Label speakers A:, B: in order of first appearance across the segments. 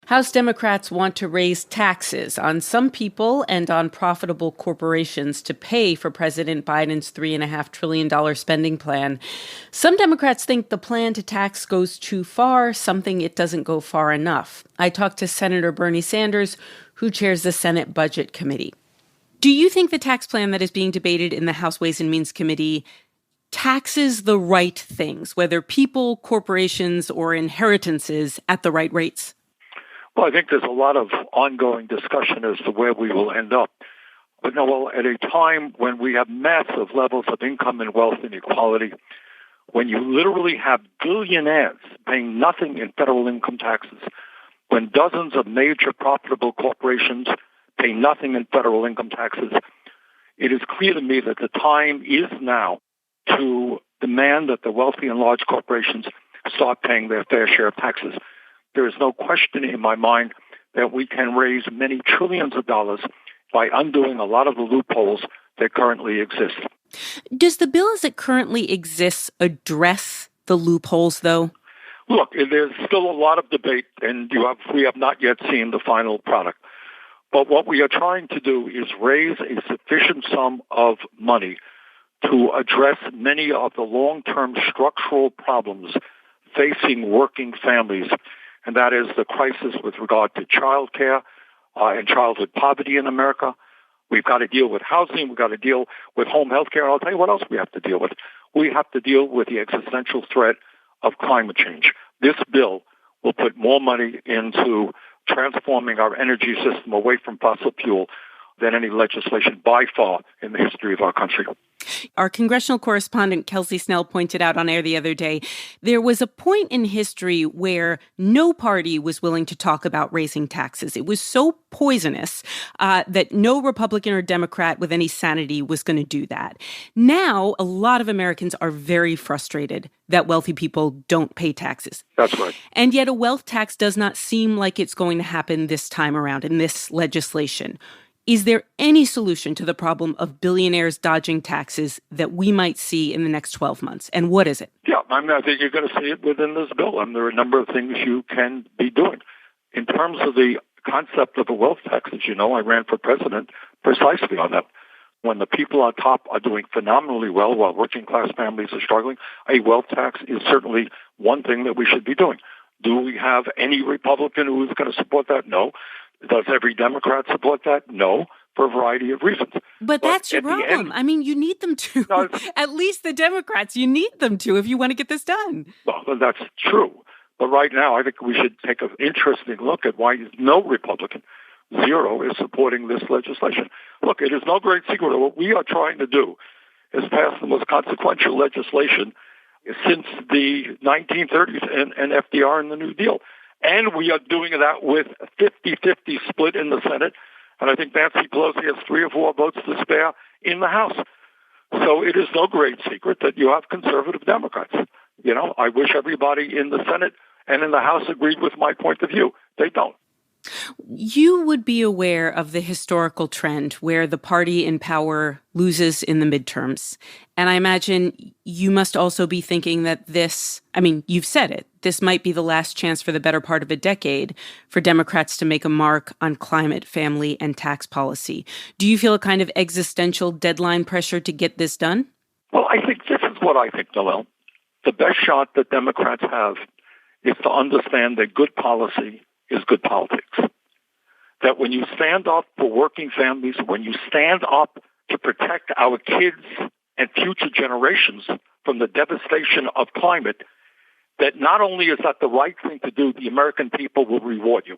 A: House Democrats want to raise taxes on some people and on profitable corporations to pay for President Biden's $3.5 trillion spending plan. Some Democrats think the plan to tax goes too far, some think it doesn't go far enough. I talked to Senator Bernie Sanders, who chairs the Senate Budget Committee. Do you think the tax plan that is being debated in the House Ways and Means Committee taxes the right things, whether people, corporations, or inheritances, at the right rates?
B: Well, I think there's a lot of ongoing discussion as to where we will end up. But Noel, at a time when we have massive levels of income and wealth inequality, when you literally have billionaires paying nothing in federal income taxes, when dozens of major profitable corporations pay nothing in federal income taxes, it is clear to me that the time is now to demand that the wealthy and large corporations start paying their fair share of taxes. There is no question in my mind that we can raise many trillions of dollars by undoing a lot of the loopholes that currently exist.
A: Does the bill as it currently exists address the loopholes, though?
B: Look, there's still a lot of debate, and we have not yet seen the final product. But what we are trying to do is raise a sufficient sum of money to address many of the long-term structural problems facing working families, and that is the crisis with regard to child care and childhood poverty in America. We've got to deal with housing. We've got to deal with home health care. I'll tell you what else we have to deal with. We have to deal with the existential threat of climate change. This bill will put more money into transforming our energy system away from fossil fuel than any legislation by far in the history of our country.
A: Our congressional correspondent Kelsey Snell pointed out on air the other day, there was a point in history where no party was willing to talk about raising taxes. It was so poisonous that no Republican or Democrat with any sanity was going to do that. Now, a lot of Americans are very frustrated that wealthy people don't pay taxes.
B: That's right.
A: And yet a wealth tax does not seem like it's going to happen this time around in this legislation. Is there any solution to the problem of billionaires dodging taxes that we might see in the next 12 months? And what is it?
B: Yeah, I think you're going to see it within this bill. There are a number of things you can be doing. In terms of the concept of a wealth tax, as you know, I ran for president precisely on that. When the people on top are doing phenomenally well while working class families are struggling, a wealth tax is certainly one thing that we should be doing. Do we have any Republican who is going to support that? No. Does every Democrat support that? No, for a variety of reasons.
A: But that's your problem. You need them to. No, at least the Democrats, you need them to if you want to get this done.
B: Well, that's true. But right now, I think we should take an interesting look at why no Republican, zero, is supporting this legislation. Look, it is no great secret. What we are trying to do is pass the most consequential legislation since the 1930s and FDR and the New Deal. And we are doing that with a 50-50 split in the Senate. And I think Nancy Pelosi has 3 or 4 votes to spare in the House. So it is no great secret that you have conservative Democrats. I wish everybody in the Senate and in the House agreed with my point of view. They don't.
A: You would be aware of the historical trend where the party in power loses in the midterms. And I imagine you must also be thinking that you've said it, this might be the last chance for the better part of a decade for Democrats to make a mark on climate, family, and tax policy. Do you feel a kind of existential deadline pressure to get this done?
B: Well, I think this is what I think, Noel. The best shot that Democrats have is to understand that good policy is good politics. That when you stand up for working families, when you stand up to protect our kids and future generations from the devastation of climate, that not only is that the right thing to do, the American people will reward you.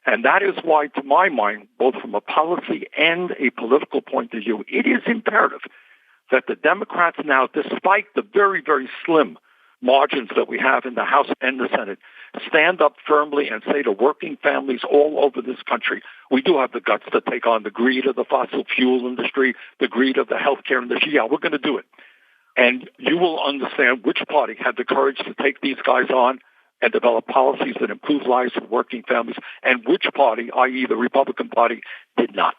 B: And that is why, to my mind, both from a policy and a political point of view, it is imperative that the Democrats now, despite the very, very slim margins that we have in the House and the Senate, stand up firmly and say to working families all over this country, we do have the guts to take on the greed of the fossil fuel industry, the greed of the healthcare industry. Yeah, we're going to do it. And you will understand which party had the courage to take these guys on and develop policies that improve lives for working families, and which party, i.e. the Republican Party, did not.